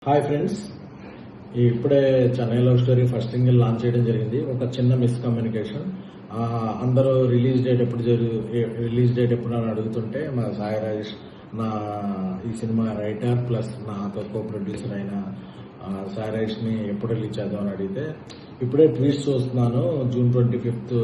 Hi friends, ఇప్పుడే Chennai love story first single launch చేయడం జరిగింది. ఒక చిన్న మిస్కమ్యూనికేషన్. అందరూ రిలీజ్ డేట్ ఎప్పుడు అని అడుగుతుంటే మా సాయి రాజేష్ ఈ సినిమా రైటర్ ప్లస్ నాతో కో ప్రొడ్యూసర్ అయిన సాయి రాజేష్ని ఎప్పుడు రిలీజ్ చేద్దాం అని అడిగితే ఇప్పుడే ట్వీట్స్ చూస్తున్నాను, June 25th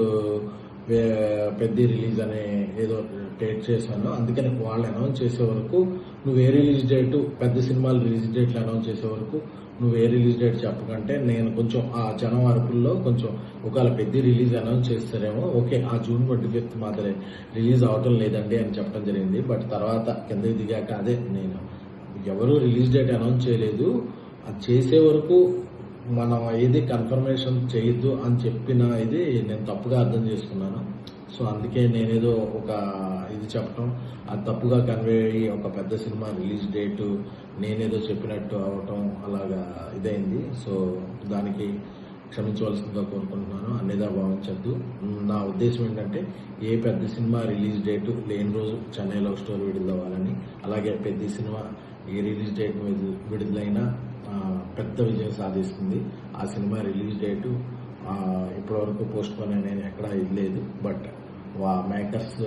పెద్ద రిలీజ్ అనే ఏదో డేట్ చేశాను, అందుకని వాళ్ళు అనౌన్స్ చేసే వరకు నువ్వు ఏ రిలీజ్ డేట్, పెద్ద సినిమాలు రిలీజ్ డేట్లు అనౌన్స్ చేసే వరకు నువ్వు ఏ రిలీజ్ డేట్ చెప్పకంటే నేను కొంచెం ఆ జనం అరుపుల్లో కొంచెం ఒకవేళ పెద్ద రిలీజ్ అనౌన్స్ చేస్తారేమో, ఓకే ఆ June 25th మాత్రమే రిలీజ్ అవటం లేదండి అని చెప్పడం జరిగింది. బట్ తర్వాత కిందకి దిగాక అదే నేను ఎవరు రిలీజ్ డేట్ అనౌన్స్ చేయలేదు, అది చేసే వరకు మనం ఏది కన్ఫర్మేషన్ చేయొద్దు అని చెప్పిన ఇది నేను తప్పుగా అర్థం చేసుకున్నాను. సో అందుకే నేనేదో ఒక ఇది చెప్పడం అది తప్పుగా కన్వే అయ్యి ఒక పెద్ద సినిమా రిలీజ్ డేటు నేనేదో చెప్పినట్టు అవటం అలాగా ఇదైంది. సో దానికి క్షమించవలసిందిగా కోరుకుంటున్నాను. అన్నిదా భావించద్దు. నా ఉద్దేశం ఏంటంటే ఏ పెద్ద సినిమా రిలీజ్ డేటు లేని రోజు చెన్నై లవ్ స్టోరీ విడుదలవ్వాలని, అలాగే పెద్ద సినిమా ఏ రిలీజ్ డేట్ విడుదలైనా పెద్ద విజయం సాధిస్తుంది. ఆ సినిమా రిలీజ్ డేటు ఇప్పటివరకు పోస్ట్ పోన్ నేను ఎక్కడా ఇవ్వలేదు, బట్ మేకర్స్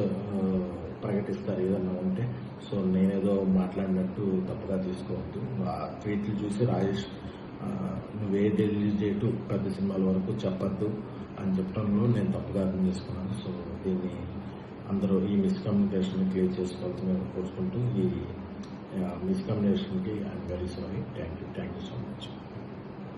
ప్రకటిస్తారు ఏదన్నా ఉంటే. సో నేనేదో మాట్లాడినట్టు తప్పుగా తీసుకోవద్దు. ఆ ట్వీట్లు చూసి రాజేష్ నువ్వే రిలీజ్ డేటు పెద్ద సినిమాల వరకు చెప్పద్దు అని చెప్పడంలో నేను తప్పుగా అర్థం చేసుకున్నాను. సో దీన్ని అందరూ ఈ మిస్కమ్యూనికేషన్ క్లియర్ చేసుకోవాల్సిందిగా కోరుకుంటూ ఈ మిస్కమ్యూనికేషన్కి I'm very sorry. Thank you so much.